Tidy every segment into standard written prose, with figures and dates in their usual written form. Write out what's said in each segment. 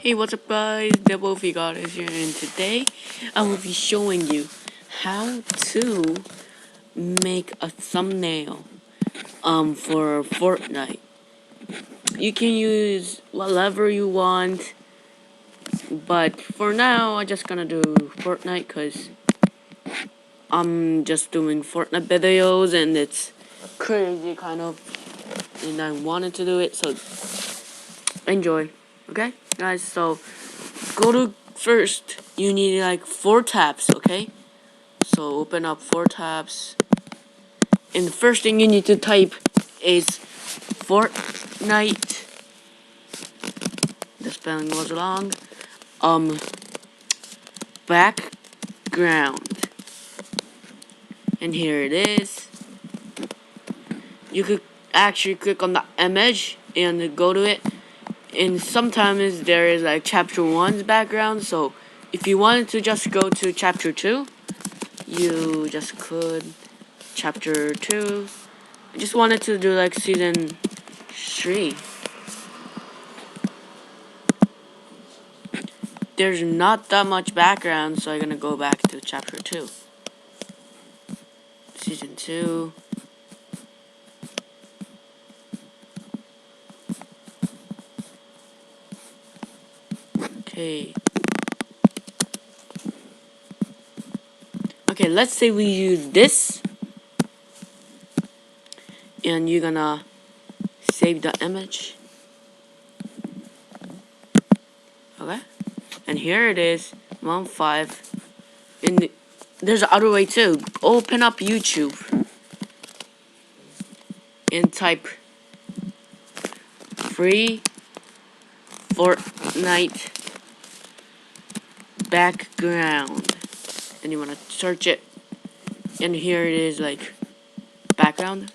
Hey, what's up guys, Double God is here, and today I will be showing you how to make a thumbnail for Fortnite. You can use whatever you want, but for now I'm just gonna do Fortnite because I'm just doing Fortnite videos and it's crazy kind of, and I wanted to do it, so enjoy. Okay guys, so go to first, you need like 4 tabs, okay? So open up 4 tabs, and the first thing you need to type is Fortnite. The spelling was wrong. Background, and here it is. You could actually click on the image and go to it, and sometimes there is like chapter 1's background, so if you wanted to just go to chapter 2, you just could. Chapter 2. I just wanted to do like season 3. There's not that much background, so I'm gonna go back to chapter 2. Season 2. Okay. Okay, let's say we use this. And you're gonna save the image. Okay? And here it is, 1.5. And there's another way too. Open up YouTube and type free Fortnite background. And you wanna search it. And here it is, like background.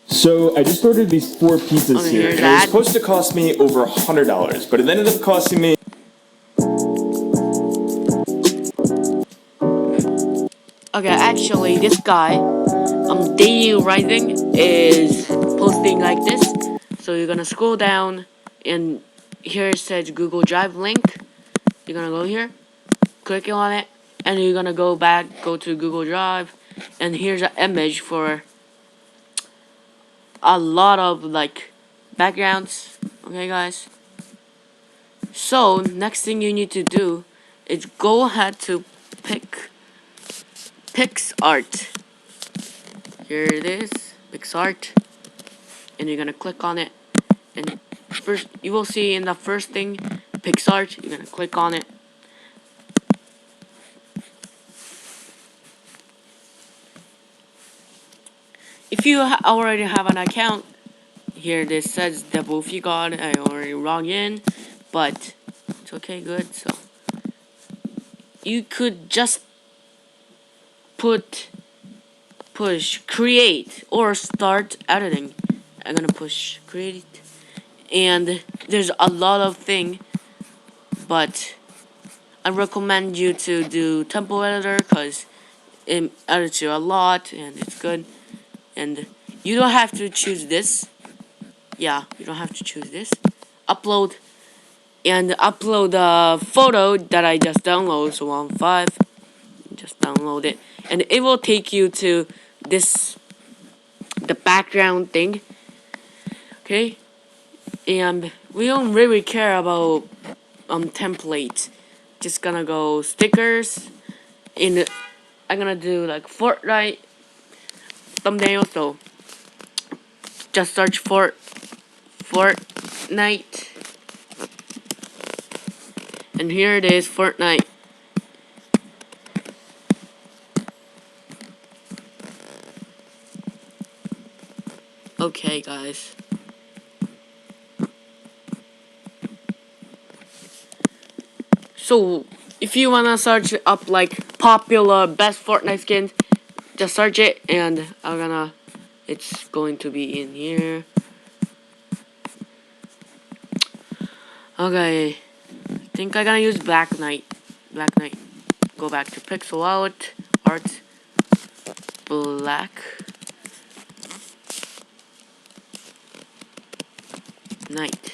So I just ordered these 4 pizzas here, and it was supposed to cost me over $100, but it ended up costing me. Okay, actually, this guy, Daily Rising, is posting like this. So you're gonna scroll down, and here it says Google Drive link. You're gonna go here, click on it, and you're gonna go to Google Drive, and here's an image for a lot of like backgrounds. Okay, guys. So next thing you need to do is go ahead to PixArt. Here it is, PixArt, and you're gonna click on it, and first you will see in the first thing, PixArt. You're gonna click on it. If you already have an account, here this says Double God. I already logged in, but it's okay, good. So you could just push create or start editing. I'm gonna push create, and there's a lot of thing, but I recommend you to do tempo editor because it edits you a lot and it's good. And you don't have to choose this. Yeah, you don't have to choose this. Upload the photo that I just downloaded, so on 5. Just download it, and it will take you to the background thing. Okay, and we don't really care about templates. Just gonna go stickers, and I'm gonna do like Fortnite thumbnail. So just search for Fortnite, and here it is, Fortnite. Okay, guys. So if you wanna search up like popular best Fortnite skins, just search it, and it's going to be in here. Okay, I think I'm gonna use Black Knight. Go back to pixel art, Black Knight.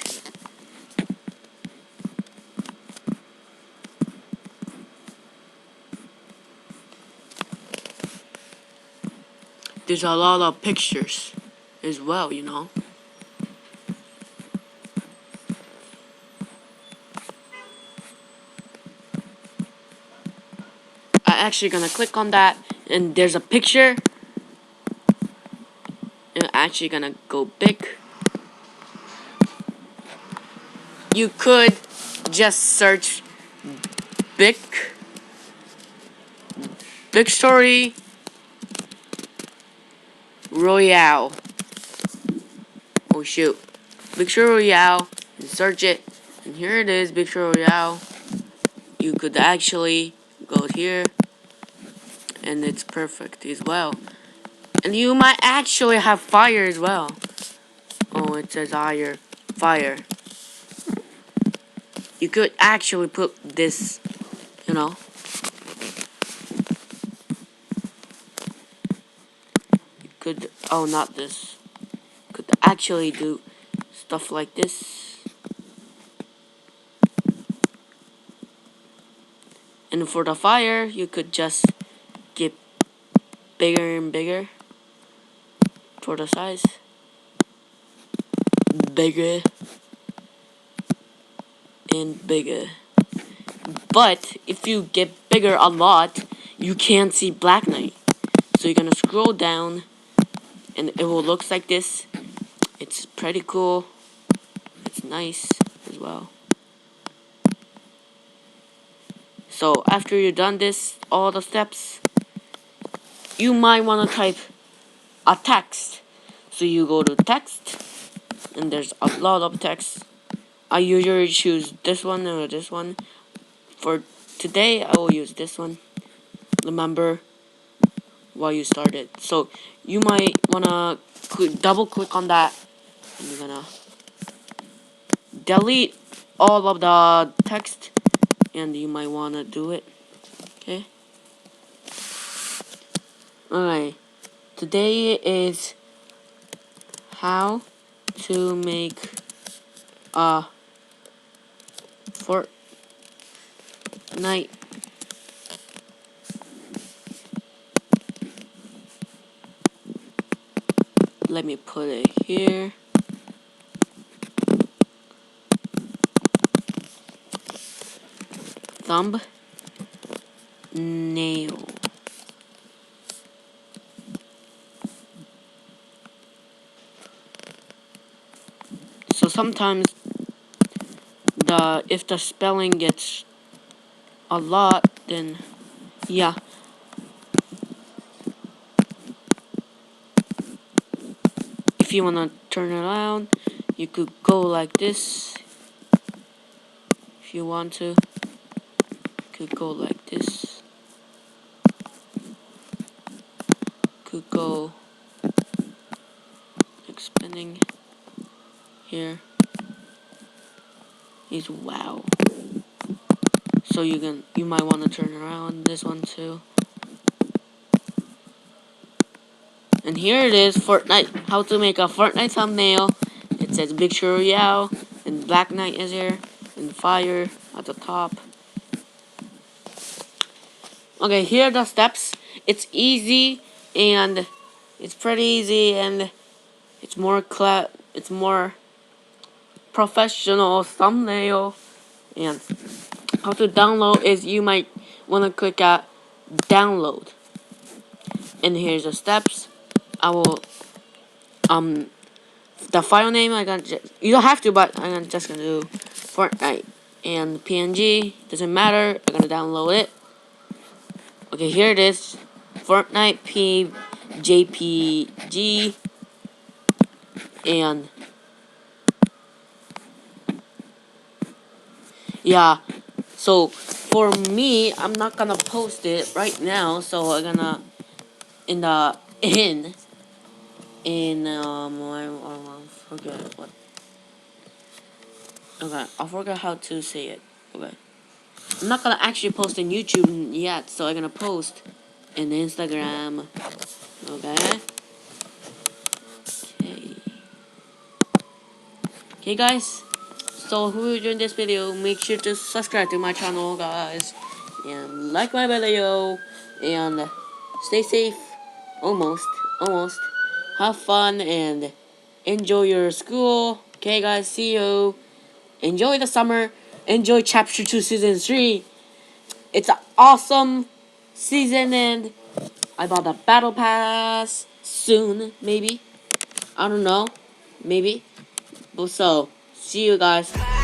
there's a lot of pictures as well, you know. I'm actually gonna click on that, and there's a picture. And I'm actually gonna go big. You could just search big Story Royale. Oh shoot. Big Story Royale, and search it. And here it is, Big Story Royale. You could actually go here, and it's perfect as well. And you might actually have fire as well. Oh, it says fire. You could actually put this, you know. You could, oh, not this. Could actually do stuff like this. And for the fire, you could just get bigger and bigger for the size. Bigger and bigger. But if you get bigger a lot, you can't see Black Knight. So you're gonna scroll down, and it will look like this. It's pretty cool. It's nice as well. So after you've done this, all the steps, you might want to type a text. So you go to text, and there's a lot of text. I usually choose this one or this one. For today, I will use this one. Remember why you started. So you might want to double click on that, and you're gonna delete all of the text, and you might want to do it. Okay? Alright. Today is how to make a Fortnite let me put it here. Thumbnail. So sometimes if the spelling gets a lot, then yeah. If you wanna turn it around, you could go like this. If you want to, you could go like this. Could go like spinning here. Is wow. So you might want to turn around this one too. And here it is, Fortnite. How to make a Fortnite thumbnail. It says Big Story Royale, and Black Knight is here, and fire at the top. Okay, here are the steps. It's easy, and it's pretty easy, and it's more professional thumbnail. And how to download is you might want to click at download. And here's the steps. I will the file name you don't have to, but I'm just gonna do Fortnite and PNG. Doesn't matter. I'm gonna download it. Okay, here it is. Fortnite JPG, and yeah. So for me, I'm not gonna post it right now. So I'm gonna I forget what. Okay, I forgot how to say it. Okay. I'm not gonna actually post on YouTube yet, so I'm gonna post in Instagram. Okay. Okay, guys. So who enjoyed this video, make sure to subscribe to my channel, guys, and like my video, and stay safe. Almost. almost. Have fun and enjoy your school. Okay, guys, see you. Enjoy the summer. Enjoy Chapter 2 Season 3. It's an awesome season, and I bought the Battle Pass soon, maybe. I don't know. Maybe. But so, see you guys.